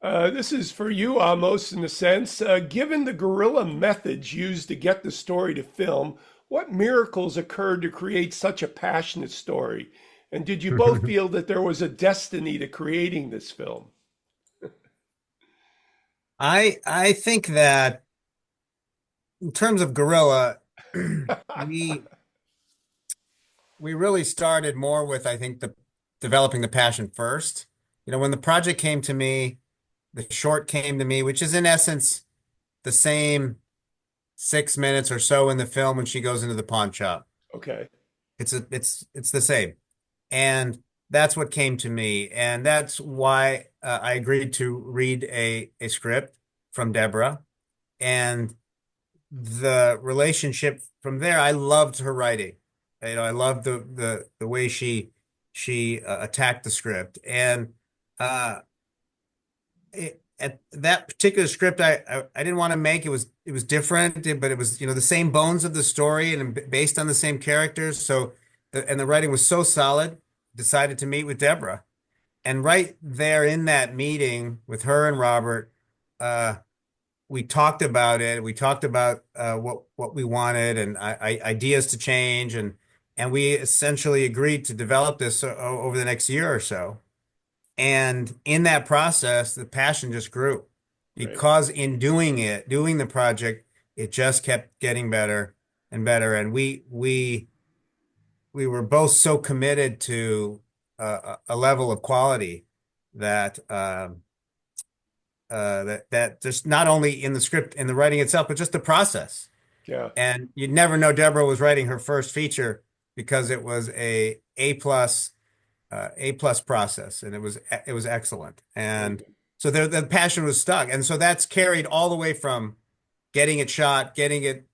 This is for you, Amos, in a sense. Given the guerrilla methods used to get the story to film, what miracles occurred to create such a passionate story? And did you both feel that there was a destiny to creating this film? I think that in terms of Gorilla, we we really started more with, I think, the developing the passion first. When the project came to me, the short came to me, which is in essence the same 6 minutes or so in the film when she goes into the pawn shop. Okay. It's the same. And that's what came to me. And that's why I agreed to read a script from Deborah. And the relationship from there, I loved her writing. I loved the way she attacked the script. And uh, at that particular script, I didn't want to make it was different, but it was the same bones of the story and based on the same characters. So and the writing was so solid. Decided to meet with Deborah, and right there in that meeting with her and Robert, uh, we talked about it. We talked about what we wanted and ideas to change, and we essentially agreed to develop this over the next year or so. And in that process, the passion just grew Right. because in doing the project, it just kept getting better and better. And we were both so committed to a level of quality that that just not only in the script in the writing itself, but just the process. Yeah. And you'd never know Deborah was writing her first feature because it was A plus process, and it was excellent. Very And good. so the passion was stuck, and so that's carried all the way from getting it shot, getting it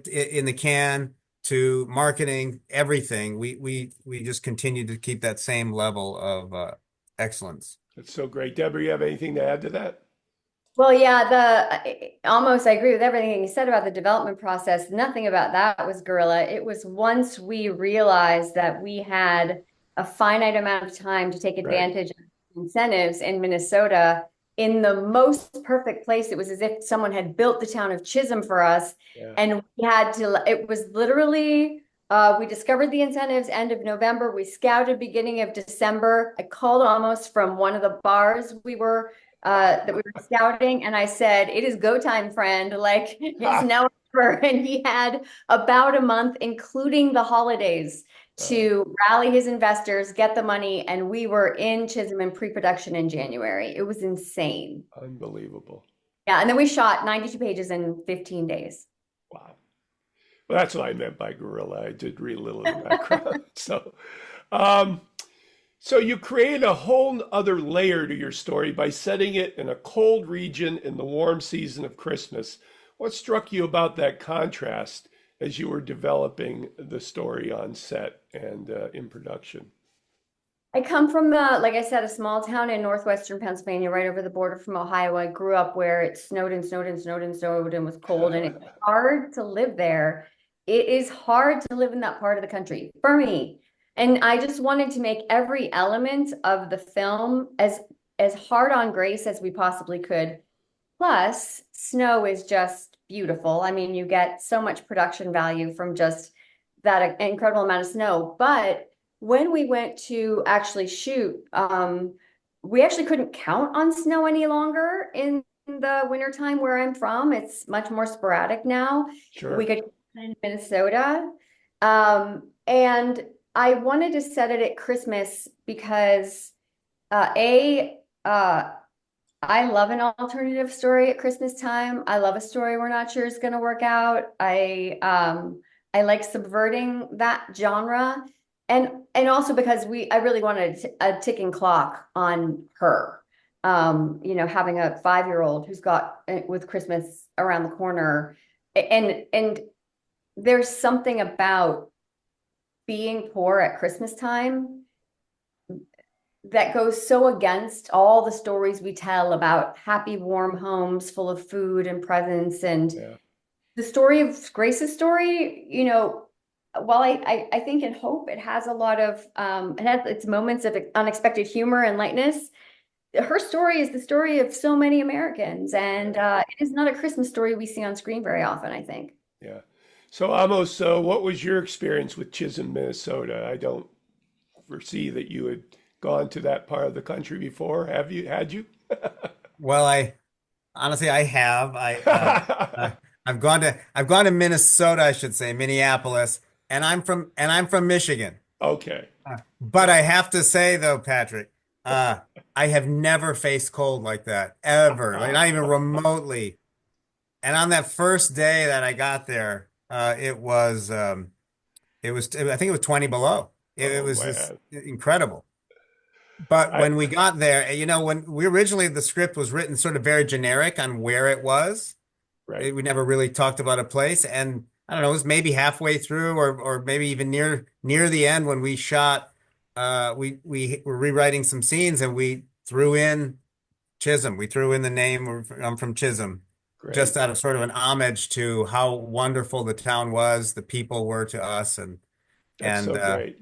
in the can to marketing, everything. We just continue to keep that same level of excellence. That's so great. Deborah, you have anything to add to that? Well, yeah, almost I agree with everything you said about the development process. Nothing about that was guerrilla. It was once we realized that we had a finite amount of time to take Right. advantage of incentives in Minnesota in the most perfect place. It was as if someone had built the town of Chisholm for us. Yeah. And it was literally, we discovered the incentives end of November. We scouted beginning of December. I called almost from one of the bars that we were scouting, and I said, "It is go time, friend. Like it's Ha! now over." And he had about a month, including the holidays, Wow. to rally his investors, get the money, and we were in Chisholm in pre-production in January. It was insane. Unbelievable. Yeah, and then we shot 92 pages in 15 days. Wow. Well, that's what I meant by gorilla. I did read a little of the background. Um, so you create a whole other layer to your story by setting it in a cold region in the warm season of Christmas. What struck you about that contrast as you were developing the story on set and in production? I come from, like I said, a small town in northwestern Pennsylvania, right over the border from Ohio. I grew up where it snowed and snowed and snowed and snowed and was cold, and it's hard to live there. It is hard to live in that part of the country for me. And I just wanted to make every element of the film as hard on Grace as we possibly could. Plus, snow is just beautiful. I mean, you get so much production value from just that incredible amount of snow. But when we went to actually shoot, we actually couldn't count on snow any longer in the wintertime where I'm from. It's much more sporadic now. We Sure. could in Minnesota. And I wanted to set it at Christmas because uh, I love an alternative story at Christmas time. I love a story we're not sure is going to work out. I like subverting that genre, and also because I really wanted a ticking clock on her. Having a 5-year-old who's got with Christmas around the corner, and there's something about being poor at Christmas time that goes so against all the stories we tell about happy, warm homes full of food and presents. And Yeah. the story of Grace's story, while I think and hope it has a lot of, it has its moments of unexpected humor and lightness, her story is the story of so many Americans, and it is not a Christmas story we see on screen very often, I think. Yeah. So Amos, what was your experience with Chisholm, Minnesota? I don't foresee that you had gone to that part of the country before. Have you? Had you? Well, I honestly I have. I've gone to Minnesota, I should say, Minneapolis, and I'm from Michigan. Okay. But I have to say though, Patrick, uh, I have never faced cold like that ever, like not even remotely. And on that first day that I got there, I think it was 20 below. It Oh was just man. incredible. But I when we got there, when we originally the script was written sort of very generic on where it was. right. We never really talked about a place, and I don't know, it was maybe halfway through, or maybe even near the end when we shot. We were rewriting some scenes, and we threw in Chisholm. We threw in the name. I'm from Chisholm, Great. just out of sort of an homage to how wonderful the town was, the people were to us, That's and so great.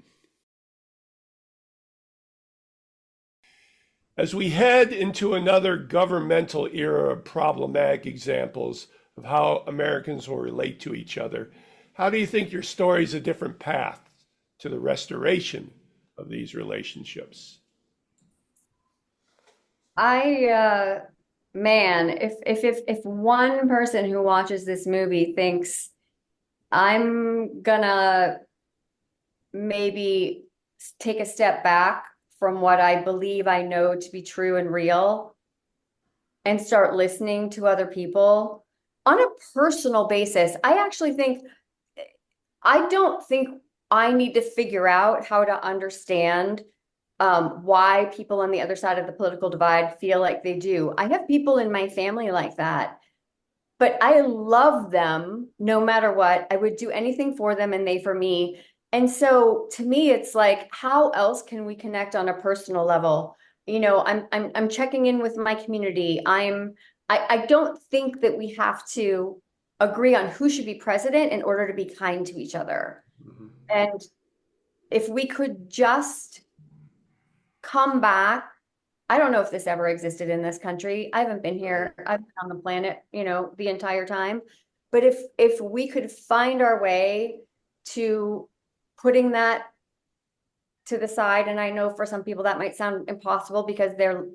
As we head into another governmental era of problematic examples of how Americans will relate to each other, how do you think your story is a different path to the restoration of these relationships? Man, if one person who watches this movie thinks I'm gonna maybe take a step back from what I believe I know to be true and real and start listening to other people on a personal basis, I don't think I need to figure out how to understand why people on the other side of the political divide feel like they do. I have people in my family like that, but I love them no matter what. I would do anything for them and they for me. And so to me, it's like, how else can we connect on a personal level? I'm checking in with my community. I don't think that we have to agree on who should be president in order to be kind to each other. Mhm. And if we could just come back. I don't know if this ever existed in this country. I haven't been Right. here. I've been on the planet, the entire time. But if we could find our way to putting that to the side, and I know for some people that might sound impossible because their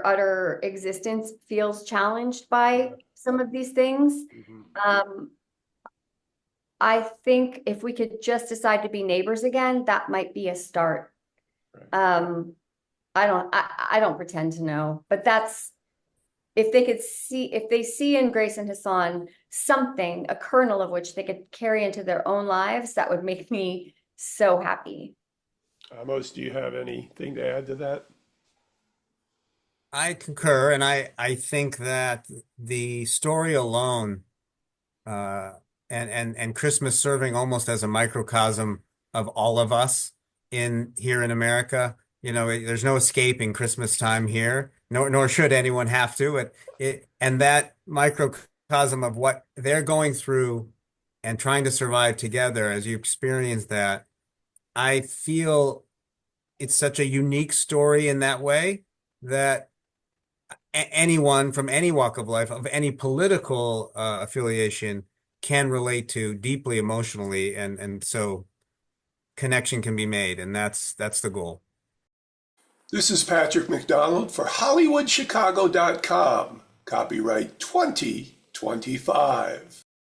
utter existence feels challenged by Yeah. some of these things. Mhm. Um, I think if we could just decide to be neighbors again, that might be a start. Right. Um, I don't pretend to know, but that's if they see in Grace and Hassan something, a kernel of which they could carry into their own lives, that would make me so happy. Amos, do you have anything to add to that? I concur, and I think that the story alone, uh, and Christmas serving almost as a microcosm of all of us in here in America. There's no escaping Christmas time here, nor should anyone have to. And that microcosm of what they're going through and trying to survive together as you experience that, I feel it's such a unique story in that way that anyone from any walk of life, of any political affiliation, can relate to deeply emotionally, and so connection can be made, and that's the goal. This is Patrick McDonald for HollywoodChicago.com. Copyright 2025.